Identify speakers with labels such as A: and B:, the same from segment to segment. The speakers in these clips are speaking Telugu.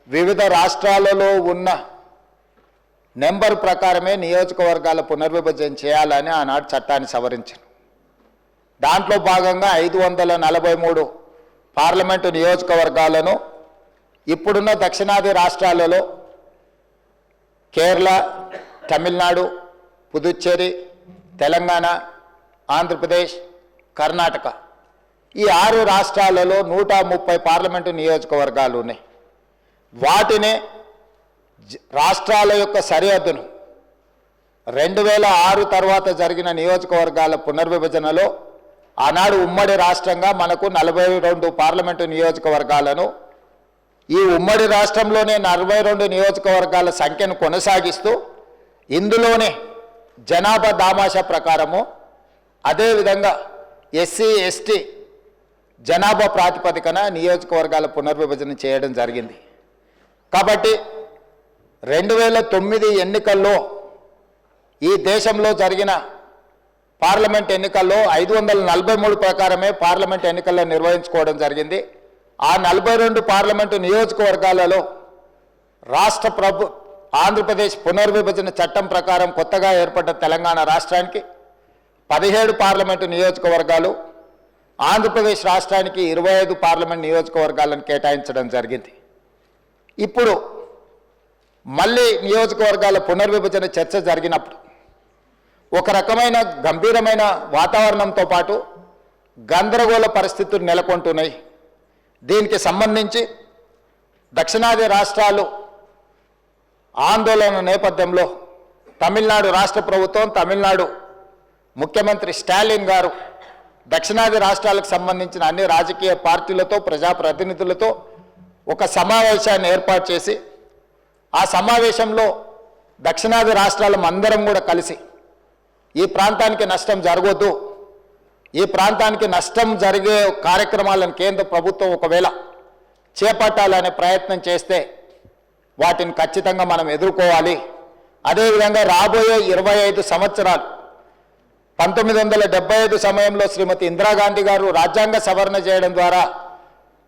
A: వివిధ రాష్ట్రాలలో ఉన్న నెంబర్ ప్రకారమే నియోజకవర్గాల పునర్విభజన చేయాలని ఆనాడు చట్టాన్ని సవరించారు. దాంట్లో భాగంగా 543 పార్లమెంటు నియోజకవర్గాలను ఇప్పుడున్న దక్షిణాది రాష్ట్రాలలో కేరళ, తమిళనాడు, పుదుచ్చేరి, తెలంగాణ, ఆంధ్రప్రదేశ్, కర్ణాటక ఈ 6 రాష్ట్రాలలో 130 పార్లమెంటు నియోజకవర్గాలు ఉన్నాయి. వాటినే రాష్ట్రాల యొక్క సరిహద్దును 2006 తర్వాత జరిగిన నియోజకవర్గాల పునర్విభజనలో ఆనాడు ఉమ్మడి రాష్ట్రంగా మనకు 42 పార్లమెంటు నియోజకవర్గాలను, ఈ ఉమ్మడి రాష్ట్రంలోనే 42 నియోజకవర్గాల సంఖ్యను కొనసాగిస్తూ ఇందులోనే జనాభా దామాషా ప్రకారము అదేవిధంగా ఎస్సీ ఎస్టీ జనాభా ప్రాతిపదికన నియోజకవర్గాల పునర్విభజన చేయడం జరిగింది. కాబట్టి 2009 ఎన్నికల్లో ఈ దేశంలో జరిగిన పార్లమెంట్ ఎన్నికల్లో 543 ప్రకారమే పార్లమెంట్ ఎన్నికల్లో నిర్వహించుకోవడం జరిగింది. ఆ 42 పార్లమెంటు నియోజకవర్గాలలో ఆంధ్రప్రదేశ్ పునర్విభజన చట్టం ప్రకారం కొత్తగా ఏర్పడ్డ తెలంగాణ రాష్ట్రానికి 17 పార్లమెంటు నియోజకవర్గాలు, ఆంధ్రప్రదేశ్ రాష్ట్రానికి 25 పార్లమెంట్ నియోజకవర్గాలను కేటాయించడం జరిగింది. ఇప్పుడు మళ్ళీ నియోజకవర్గాల పునర్విభజన చర్చ జరిగినప్పుడు ఒక రకమైన గంభీరమైన వాతావరణంతో పాటు గందరగోళ పరిస్థితులు నెలకొంటున్నాయి. దీనికి సంబంధించి దక్షిణాది రాష్ట్రాలు ఆందోళన నేపథ్యంలో తమిళనాడు రాష్ట్ర ప్రభుత్వం, తమిళనాడు ముఖ్యమంత్రి స్టాలిన్ గారు దక్షిణాది రాష్ట్రాలకు సంబంధించిన అన్ని రాజకీయ పార్టీలతో, ప్రజాప్రతినిధులతో ఒక సమావేశాన్ని ఏర్పాటు చేసి ఆ సమావేశంలో దక్షిణాది రాష్ట్రాల అందరం కూడా కలిసి ఈ ప్రాంతానికి నష్టం జరగొద్దు, ఈ ప్రాంతానికి నష్టం జరిగే కార్యక్రమాలను కేంద్ర ప్రభుత్వం ఒకవేళ చేపట్టాలనే ప్రయత్నం చేస్తే వాటిని ఖచ్చితంగా మనం ఎదుర్కోవాలి. అదేవిధంగా రాబోయే 25 సంవత్సరాలు 1975 సమయంలో శ్రీమతి ఇందిరాగాంధీ గారు రాజ్యాంగ సవరణ చేయడం ద్వారా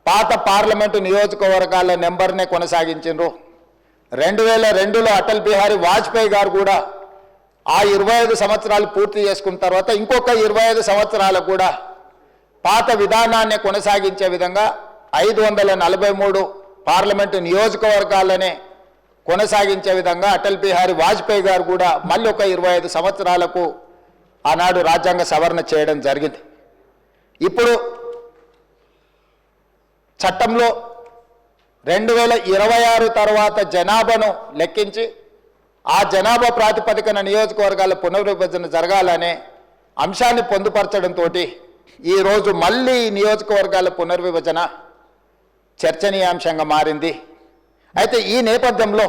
A: పాత పార్లమెంటు నియోజకవర్గాల నెంబర్నే కొనసాగించారు. 2002లో అటల్ బిహారీ వాజ్పేయి గారు కూడా ఆ 25 సంవత్సరాలు పూర్తి చేసుకున్న తర్వాత ఇంకొక 25 సంవత్సరాలకు కూడా పాత విధానాన్ని కొనసాగించే విధంగా 543 పార్లమెంటు నియోజకవర్గాలనే కొనసాగించే విధంగా అటల్ బిహారీ వాజ్పేయి గారు కూడా మళ్ళీ ఒక 25 సంవత్సరాలకు ఆనాడు రాజ్యాంగ సవరణ చేయడం జరిగింది. ఇప్పుడు చట్టంలో 2026 తర్వాత జనాభాను లెక్కించి ఆ జనాభా ప్రాతిపదికన నియోజకవర్గాల పునర్విభజన జరగాలనే అంశాన్ని పొందుపరచడంతో ఈరోజు మళ్ళీ నియోజకవర్గాల పునర్విభజన చర్చనీయాంశంగా మారింది. అయితే ఈ నేపథ్యంలో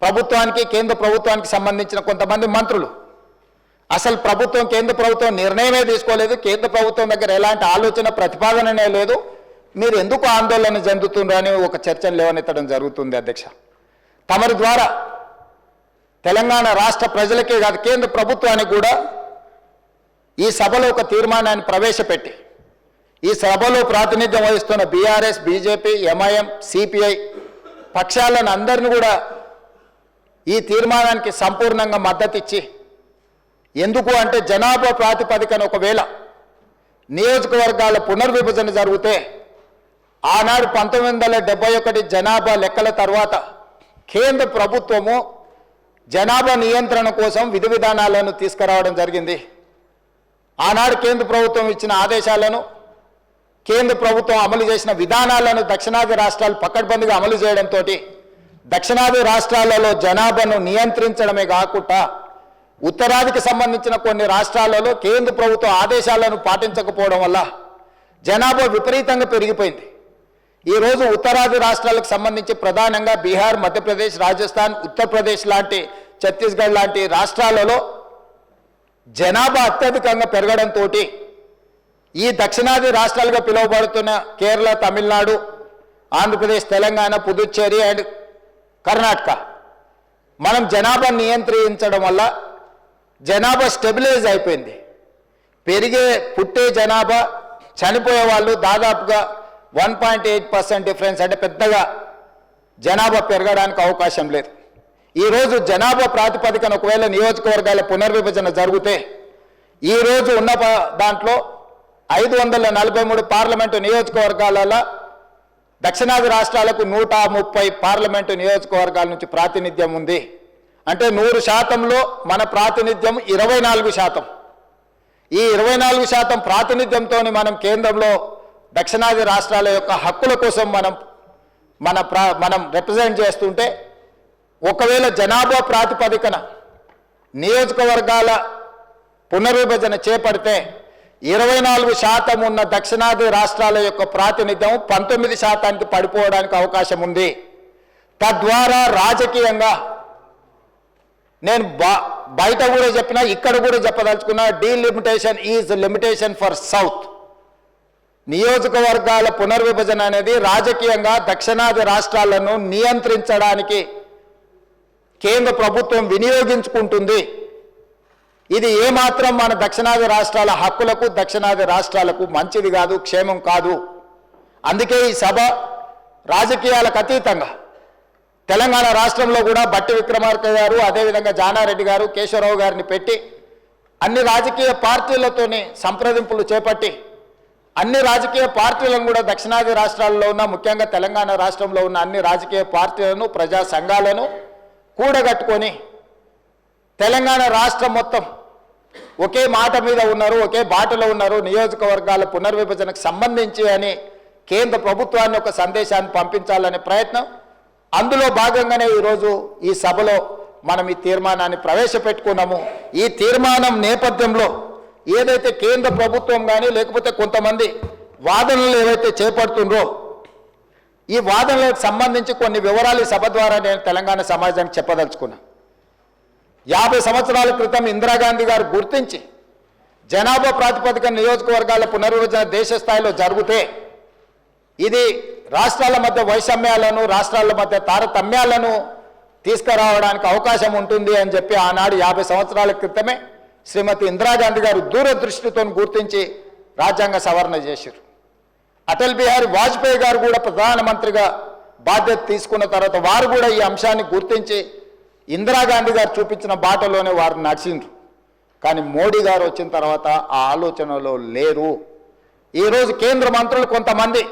A: ప్రభుత్వానికి, కేంద్ర ప్రభుత్వానికి సంబంధించిన కొంతమంది మంత్రులు అసలు ప్రభుత్వం, కేంద్ర ప్రభుత్వం నిర్ణయమే తీసుకోలేదు, కేంద్ర ప్రభుత్వం దగ్గర ఎలాంటి ఆలోచన ప్రతిపాదననే లేదు, మీరు ఎందుకు ఆందోళన చెందుతుండ్రు అని ఒక చర్చను లేవనెత్తడం జరుగుతుంది. అధ్యక్ష, తమరి ద్వారా తెలంగాణ రాష్ట్ర ప్రజలకే కాదు కేంద్ర ప్రభుత్వానికి కూడా ఈ సభలో ఒక తీర్మానాన్ని ప్రవేశపెట్టి ఈ సభలో ప్రాతినిధ్యం వహిస్తున్న బీఆర్ఎస్, బీజేపీ, ఎంఐఎం, సిపిఐ పక్షాలను అందరినీ కూడా ఈ తీర్మానానికి సంపూర్ణంగా మద్దతు ఇచ్చి, ఎందుకు అంటే జనాభా ప్రాతిపదికన ఒకవేళ నియోజకవర్గాల పునర్విభజన జరిగితే ఆనాడు 1971 జనాభా లెక్కల తర్వాత కేంద్ర ప్రభుత్వము జనాభా నియంత్రణ కోసం విధి విధానాలను తీసుకురావడం జరిగింది. ఆనాడు కేంద్ర ప్రభుత్వం ఇచ్చిన ఆదేశాలను, కేంద్ర ప్రభుత్వం అమలు చేసిన విధానాలను దక్షిణాది రాష్ట్రాలు పకడ్బందీగా అమలు చేయడంతో దక్షిణాది రాష్ట్రాలలో జనాభాను నియంత్రించడమే కాకుండా ఉత్తరాదికి సంబంధించిన కొన్ని రాష్ట్రాలలో కేంద్ర ప్రభుత్వ ఆదేశాలను పాటించకపోవడం వల్ల జనాభా విపరీతంగా పెరిగిపోయింది. ఈరోజు ఉత్తరాది రాష్ట్రాలకు సంబంధించి ప్రధానంగా బీహార్, మధ్యప్రదేశ్, రాజస్థాన్, ఉత్తరప్రదేశ్ లాంటి, ఛత్తీస్గఢ్ లాంటి రాష్ట్రాలలో జనాభా అత్యధికంగా పెరగడంతో ఈ దక్షిణాది రాష్ట్రాలుగా పిలువబడుతున్న కేరళ, తమిళనాడు, ఆంధ్రప్రదేశ్, తెలంగాణ, పుదుచ్చేరి అండ్ కర్ణాటక మనం జనాభా నియంత్రించడం వల్ల జనాభా స్టెబిలైజ్ అయిపోయింది. పుట్టే జనాభా, చనిపోయే వాళ్ళు దాదాపుగా 1.8% డిఫరెన్స్, అంటే పెద్దగా జనాభా పెరగడానికి అవకాశం లేదు. ఈరోజు జనాభా ప్రాతిపదికన ఒకవేళ నియోజకవర్గాల పునర్విభజన జరిగితే ఈరోజు ఉన్న దాంట్లో 543 పార్లమెంటు నియోజకవర్గాలలో దక్షిణాది రాష్ట్రాలకు 130 పార్లమెంటు నియోజకవర్గాల నుంచి ప్రాతినిధ్యం ఉంది. అంటే 100%లో మన ప్రాతినిధ్యం 24%. ఈ 24% ప్రాతినిధ్యంతో మనం కేంద్రంలో దక్షిణాది రాష్ట్రాల యొక్క హక్కుల కోసం మనం రిప్రజెంట్ చేస్తుంటే, ఒకవేళ జనాభా ప్రాతిపదికన నియోజకవర్గాల పునర్విభజన చేపడితే 24% ఉన్న దక్షిణాది రాష్ట్రాల యొక్క ప్రాతినిధ్యం 19%కి పడిపోవడానికి అవకాశం ఉంది. తద్వారా రాజకీయంగా నేను బయట కూడా చెప్పినా, ఇక్కడ కూడా చెప్పదలుచుకున్నా, delimitation is limitation for south. నియోజకవర్గాల పునర్విభజన అనేది రాజకీయంగా దక్షిణాది రాష్ట్రాలను నియంత్రించడానికి కేంద్ర ప్రభుత్వం వినియోగించుకుంటుంది. ఇది ఏమాత్రం మన దక్షిణాది రాష్ట్రాల హక్కులకు, దక్షిణాది రాష్ట్రాలకు మంచిది కాదు, క్షేమం కాదు. అందుకే ఈ సభ రాజకీయాలకు అతీతంగా తెలంగాణ రాష్ట్రంలో కూడా బట్టి విక్రమార్క గారు, అదేవిధంగా జానారెడ్డి గారు, కేశవరావు గారిని పెట్టి అన్ని రాజకీయ పార్టీలతోని సంప్రదింపులు చేపట్టి అన్ని రాజకీయ పార్టీలను కూడా దక్షిణాది రాష్ట్రాల్లో ఉన్న, ముఖ్యంగా తెలంగాణ రాష్ట్రంలో ఉన్న అన్ని రాజకీయ పార్టీలను, ప్రజా సంఘాలను కూడగట్టుకొని తెలంగాణ రాష్ట్రం మొత్తం ఒకే మాట మీద ఉన్నారు, ఒకే బాటలో ఉన్నారు, నియోజకవర్గాల పునర్విభజనకు సంబంధించి అని కేంద్ర ప్రభుత్వాన్ని ఒక సందేశాన్ని పంపించాలనే ప్రయత్నం. అందులో భాగంగానే ఈరోజు ఈ సభలో మనం ఈ తీర్మానాన్ని ప్రవేశపెట్టుకున్నాము. ఈ తీర్మానం నేపథ్యంలో ఏదైతే కేంద్ర ప్రభుత్వం కానీ లేకపోతే కొంతమంది వాదనలు ఏవైతే చేపడుతుండ్రో, ఈ వాదనలకు సంబంధించి కొన్ని వివరాలు ఈ సభ ద్వారా నేను తెలంగాణ సమాజానికి చెప్పదలుచుకున్నా. 50 సంవత్సరాల క్రితం ఇందిరాగాంధీ గారు గుర్తించి జనాభా ప్రాతిపదికన నియోజకవర్గాల పునర్విభజన దేశ స్థాయిలో జరిగితే ఇది రాష్ట్రాల మధ్య వైషమ్యాలను, రాష్ట్రాల మధ్య తారతమ్యాలను తీసుకురావడానికి అవకాశం ఉంటుంది అని చెప్పి ఆనాడు 50 సంవత్సరాల క్రితమే శ్రీమతి ఇందిరాగాంధీ గారు దూరదృష్టితో గుర్తించి రాజ్యాంగ సవరణ చేశారు. అటల్ బిహారీ వాజ్పేయి గారు కూడా ప్రధానమంత్రిగా బాధ్యత తీసుకున్న తర్వాత వారు కూడా ఈ అంశాన్ని గుర్తించి ఇందిరాగాంధీ గారు చూపించిన బాటలోనే వారు నడిచిండ్రు. కానీ మోడీ గారు వచ్చిన తర్వాత ఆ ఆలోచనలో లేరు. ఈరోజు కేంద్ర మంత్రులు కొంతమంది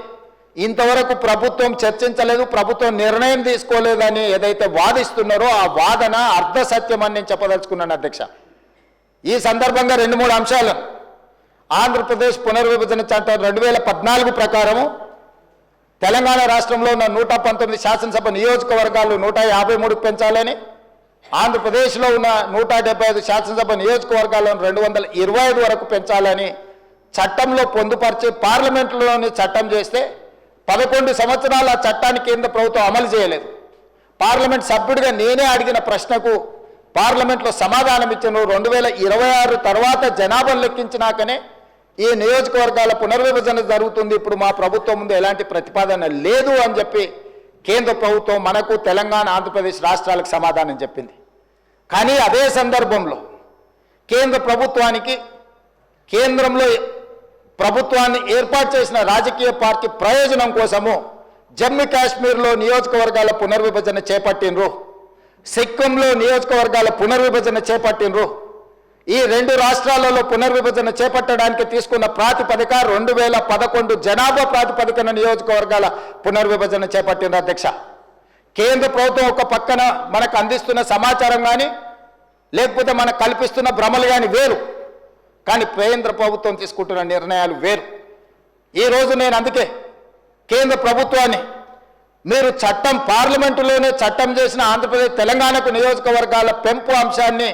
A: ఇంతవరకు ప్రభుత్వం చర్చించలేదు, ప్రభుత్వం నిర్ణయం తీసుకోలేదని ఏదైతే వాదిస్తున్నారో ఆ వాదన అర్ధ సత్యమని నేను చెప్పదలుచుకున్నాను అధ్యక్ష. ఈ సందర్భంగా 2-3 అంశాలు. ఆంధ్రప్రదేశ్ పునర్విభజన చట్టం 2014 ప్రకారము తెలంగాణ రాష్ట్రంలో ఉన్న 119 శాసనసభ నియోజకవర్గాలు 153 పెంచాలని, ఆంధ్రప్రదేశ్లో ఉన్న 175 శాసనసభ నియోజకవర్గాలను 225 వరకు పెంచాలని చట్టంలో పొందుపరిచి పార్లమెంటులోని చట్టం చేస్తే 11 సంవత్సరాల చట్టాన్ని కేంద్ర ప్రభుత్వం అమలు చేయలేదు. పార్లమెంట్ సభ్యుడిగా నేనే అడిగిన ప్రశ్నకు పార్లమెంట్లో సమాధానం ఇచ్చిన 2026 తర్వాత జనాభాను లెక్కించినాకనే ఈ నియోజకవర్గాల పునర్విభజన జరుగుతుంది, ఇప్పుడు మా ప్రభుత్వం ముందు ఎలాంటి ప్రతిపాదన లేదు అని చెప్పి కేంద్ర ప్రభుత్వం మనకు తెలంగాణ, ఆంధ్రప్రదేశ్ రాష్ట్రాలకు సమాధానం చెప్పింది. కానీ అదే సందర్భంలో కేంద్ర ప్రభుత్వానికి, కేంద్రంలో ప్రభుత్వాన్ని ఏర్పాటు చేసిన రాజకీయ పార్టీ ప్రయోజనం కోసము జమ్మూ కాశ్మీర్లో నియోజకవర్గాల పునర్విభజన చేపట్టినరు, సిక్కింలో నియోజకవర్గాల పునర్విభజన చేపట్టినరు. ఈ 2 రాష్ట్రాలలో పునర్విభజన చేపట్టడానికి తీసుకున్న ప్రాతిపదిక 2011 జనాభా ప్రాతిపదికన నియోజకవర్గాల పునర్విభజన చేపట్టిన అధ్యక్ష. కేంద్ర ప్రభుత్వం ఒక పక్కన మనకు అందిస్తున్న సమాచారం కానీ లేకపోతే మనకు కల్పిస్తున్న భ్రమలు కానీ వేరు, కానీ కేంద్ర ప్రభుత్వం తీసుకుంటున్న నిర్ణయాలు వేరు. ఈరోజు నేను అందుకే కేంద్ర ప్రభుత్వాన్ని, మీరు చట్టం పార్లమెంటులోనే చట్టం చేసిన ఆంధ్రప్రదేశ్ తెలంగాణకు నియోజకవర్గాల పెంపు అంశాన్ని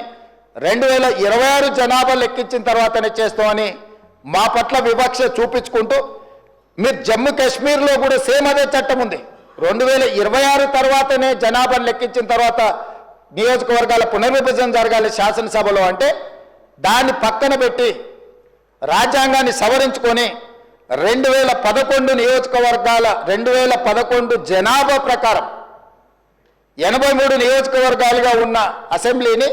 A: 2026 జనాభా లెక్కించిన తర్వాతనే చేస్తామని మా పట్ల వివక్ష చూపించుకుంటూ, మీరు జమ్మూ కాశ్మీర్లో కూడా సేమ్ అదే చట్టం ఉంది, 2026 తర్వాతనే జనాభాను లెక్కించిన తర్వాత నియోజకవర్గాల పునర్విభజన జరగాలి శాసనసభలో అంటే దాన్ని పక్కన పెట్టి రాజ్యాంగాన్ని సవరించుకొని 2011 నియోజకవర్గాల 2011 జనాభా ప్రకారం 83 నియోజకవర్గాలుగా ఉన్న అసెంబ్లీని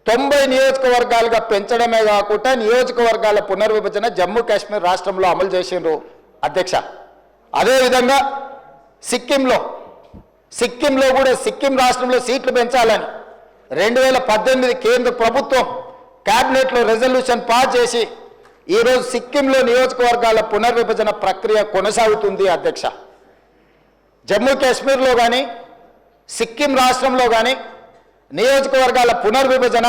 A: 90 నియోజకవర్గాలుగా పెంచడమే కాకుండా నియోజకవర్గాల పునర్విభజన జమ్మూ కాశ్మీర్ రాష్ట్రంలో అమలు చేసిండ్రు అధ్యక్ష. అదేవిధంగా సిక్కింలో కూడా సిక్కిం రాష్ట్రంలో సీట్లు పెంచాలని 2018 కేంద్ర ప్రభుత్వం క్యాబినెట్లో రెజల్యూషన్ పాస్ చేసి ఈరోజు సిక్కింలో నియోజకవర్గాల పునర్విభజన ప్రక్రియ కొనసాగుతుంది అధ్యక్ష. జమ్మూ కాశ్మీర్లో కానీ సిక్కిం రాష్ట్రంలో కానీ నియోజకవర్గాల పునర్విభజన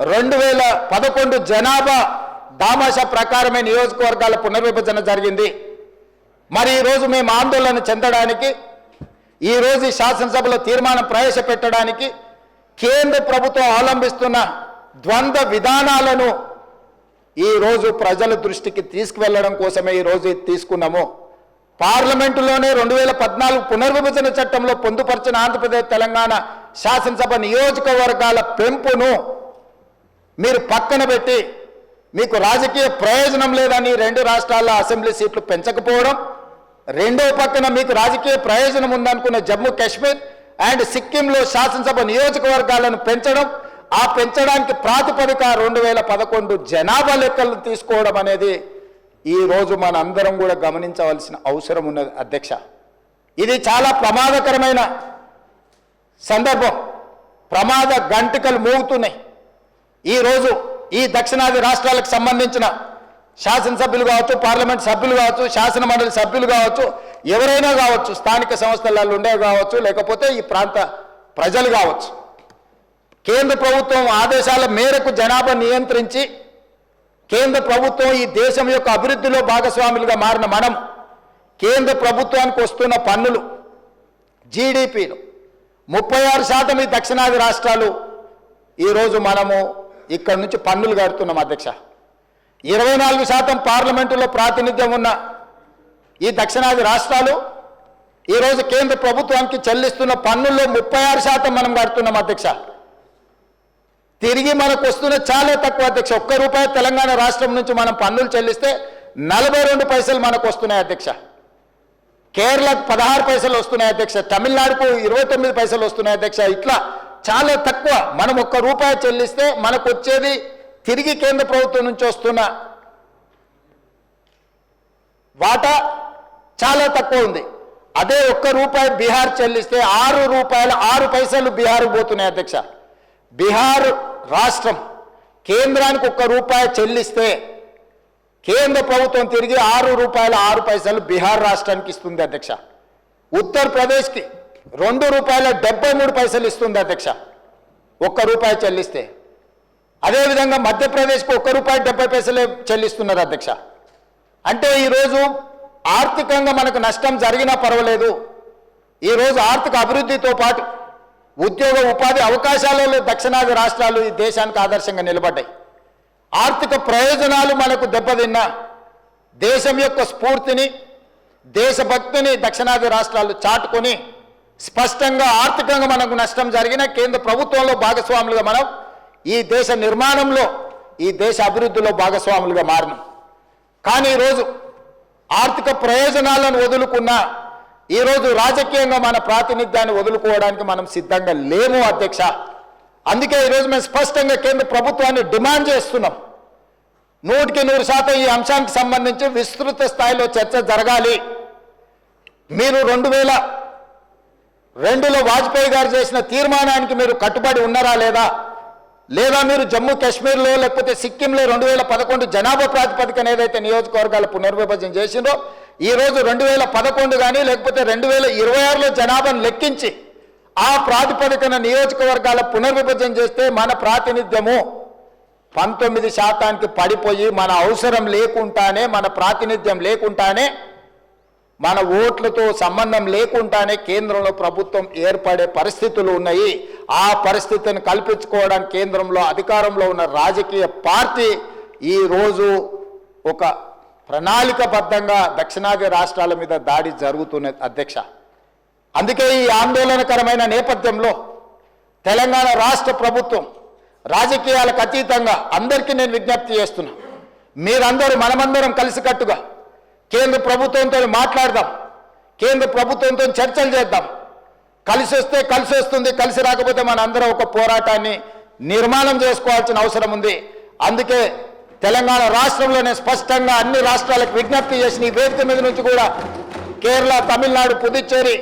A: 2011 జనాభా దామాషా ప్రకారమే నియోజకవర్గాల పునర్విభజన జరిగింది. మరి ఈరోజు మేము ఆందోళన చెందడానికి, ఈరోజు శాసనసభలో తీర్మానం ప్రవేశపెట్టడానికి కేంద్ర ప్రభుత్వం అవలంబిస్తున్న ద్వంద్వ విధానాలను ఈరోజు ప్రజల దృష్టికి తీసుకువెళ్ళడం కోసమే ఈరోజు ఇది తీసుకున్నాము. పార్లమెంటులోనే 2014 పునర్విభజన చట్టంలో పొందుపరిచిన ఆంధ్రప్రదేశ్ తెలంగాణ శాసనసభ నియోజకవర్గాల పెంపును మీరు పక్కన పెట్టి మీకు రాజకీయ ప్రయోజనం లేదని 2 రాష్ట్రాల్లో అసెంబ్లీ సీట్లు పెంచకపోవడం, రెండో పక్కన మీకు రాజకీయ ప్రయోజనం ఉందనుకున్న జమ్మూ కాశ్మీర్ అండ్ సిక్కింలో శాసనసభ నియోజకవర్గాలను పెంచడం, ఆ పెంచడానికి ప్రాతిపదిక 2011 జనాభా లెక్కలను తీసుకోవడం అనేది ఈరోజు మన అందరం కూడా గమనించవలసిన అవసరం ఉన్నది అధ్యక్ష. ఇది చాలా ప్రమాదకరమైన సందర్భం. ప్రమాద గంటికలు మోగుతున్నాయి. ఈరోజు ఈ దక్షిణాది రాష్ట్రాలకు సంబంధించిన శాసనసభ్యులు కావచ్చు, పార్లమెంట్ సభ్యులు కావచ్చు, శాసన మండలి సభ్యులు కావచ్చు, ఎవరైనా కావచ్చు, స్థానిక సంస్థలలో ఉండే కావచ్చు, లేకపోతే ఈ ప్రాంత ప్రజలు కావచ్చు, కేంద్ర ప్రభుత్వం ఆదేశాల మేరకు జనాభా నియంత్రించి కేంద్ర ప్రభుత్వం ఈ దేశం యొక్క అభివృద్ధిలో భాగస్వాములుగా మారిన మనం కేంద్ర ప్రభుత్వానికి వస్తున్న పన్నులు జీడిపిలో 36% ఈ దక్షిణాది రాష్ట్రాలు ఈరోజు మనము ఇక్కడ నుంచి పన్నులు కడుతున్నాం అధ్యక్ష. 24% పార్లమెంటులో ప్రాతినిధ్యం ఉన్న ఈ దక్షిణాది రాష్ట్రాలు ఈరోజు కేంద్ర ప్రభుత్వానికి చెల్లిస్తున్న పన్నుల్లో 36% మనం కడుతున్నాం అధ్యక్ష. తిరిగి మనకు వస్తున్న చాలా తక్కువ అధ్యక్ష. ₹1 తెలంగాణ రాష్ట్రం నుంచి మనం పన్నులు చెల్లిస్తే 42 పైసలు మనకు వస్తున్నాయి అధ్యక్ష. కేరళకు 16 పైసలు వస్తున్నాయి అధ్యక్ష. తమిళనాడుకు 29 పైసలు వస్తున్నాయి అధ్యక్ష. ఇట్లా చాలా తక్కువ. మనం ₹1 చెల్లిస్తే మనకు వచ్చేది తిరిగి కేంద్ర ప్రభుత్వం నుంచి వస్తున్న వాటా చాలా తక్కువ ఉంది. అదే ₹1 బీహార్ చెల్లిస్తే ₹6 బీహార్ పోతున్నాయి అధ్యక్ష. బీహార్ రాష్ట్రం కేంద్రానికి ₹1 చెల్లిస్తే కేంద్ర ప్రభుత్వం తిరిగి ₹6 బీహార్ రాష్ట్రానికి ఇస్తుంది అధ్యక్ష. ఉత్తరప్రదేశ్కి ₹2.73 ఇస్తుంది అధ్యక్ష ₹1 చెల్లిస్తే. అదేవిధంగా మధ్యప్రదేశ్కి ₹1.70 చెల్లిస్తున్నారు అధ్యక్ష. అంటే ఈరోజు ఆర్థికంగా మనకు నష్టం జరిగినా పర్వాలేదు. ఈరోజు ఆర్థిక అభివృద్ధితో పాటు ఉద్యోగ ఉపాధి అవకాశాలలో దక్షిణాది రాష్ట్రాలు ఈ దేశానికి ఆదర్శంగా నిలబడ్డాయి. ఆర్థిక ప్రయోజనాలు మనకు దెబ్బతిన్నా దేశం యొక్క స్ఫూర్తిని, దేశభక్తిని దక్షిణాది రాష్ట్రాలు చాటుకొని స్పష్టంగా ఆర్థికంగా మనకు నష్టం జరిగిన కేంద్ర ప్రభుత్వంలో భాగస్వాములుగా మనం ఈ దేశ నిర్మాణంలో, ఈ దేశ అభివృద్ధిలో భాగస్వాములుగా మారినాం. కానీ ఈరోజు ఆర్థిక ప్రయోజనాలను వదులుకున్నా ఈరోజు రాజకీయంగా మన ప్రాతినిధ్యాన్ని వదులుకోవడానికి మనం సిద్ధంగా లేము అధ్యక్ష. అందుకే ఈరోజు మేము స్పష్టంగా కేంద్ర ప్రభుత్వాన్ని డిమాండ్ చేస్తున్నాం. 100% ఈ అంశానికి సంబంధించి విస్తృత స్థాయిలో చర్చ జరగాలి. మీరు 2002లో వాజ్పేయి గారు చేసిన తీర్మానానికి మీరు కట్టుబడి ఉన్నారా లేదా మీరు జమ్మూ కాశ్మీర్లో లేకపోతే సిక్కింలో 2011 జనాభా ప్రాతిపదికన ఏదైతే నియోజకవర్గాల పునర్విభజన చేసిందో ఈరోజు 2011 కానీ లేకపోతే 2026లో జనాభాను లెక్కించి ఆ ప్రాతిపదికన నియోజకవర్గాల పునర్విభజన చేస్తే మన ప్రాతినిధ్యము 19% పడిపోయి మన అవసరం లేకుండానే, మన ప్రాతినిధ్యం లేకుండానే, మన ఓట్లతో సంబంధం లేకుండానే కేంద్రంలో ప్రభుత్వం ఏర్పడే పరిస్థితులు ఉన్నాయి. ఆ పరిస్థితిని కల్పించుకోవడానికి కేంద్రంలో అధికారంలో ఉన్న రాజకీయ పార్టీ ఈరోజు ఒక ప్రణాళికబద్ధంగా దక్షిణాది రాష్ట్రాల మీద దాడి జరుగుతున్నది అధ్యక్ష. అందుకే ఈ ఆందోళనకరమైన నేపథ్యంలో తెలంగాణ రాష్ట్ర ప్రభుత్వం రాజకీయాలకు అతీతంగా అందరికీ నేను విజ్ఞప్తి చేస్తున్నా, మీరందరూ మనమందరం కలిసికట్టుగా కేంద్ర ప్రభుత్వంతో మాట్లాడదాం, కేంద్ర ప్రభుత్వంతో చర్చలు చేద్దాం. కలిసి వస్తే కలిసి వస్తుంది, కలిసి రాకపోతే మన అందరం ఒక పోరాటాన్ని నిర్మాణం చేసుకోవాల్సిన అవసరం ఉంది. అందుకే తెలంగాణ రాష్ట్రంలోనే స్పష్టంగా అన్ని రాష్ట్రాలకు విజ్ఞప్తి చేసిన ఈ వేదిక మీద నుంచి కూడా కేరళ, తమిళనాడు, పుదుచ్చేరి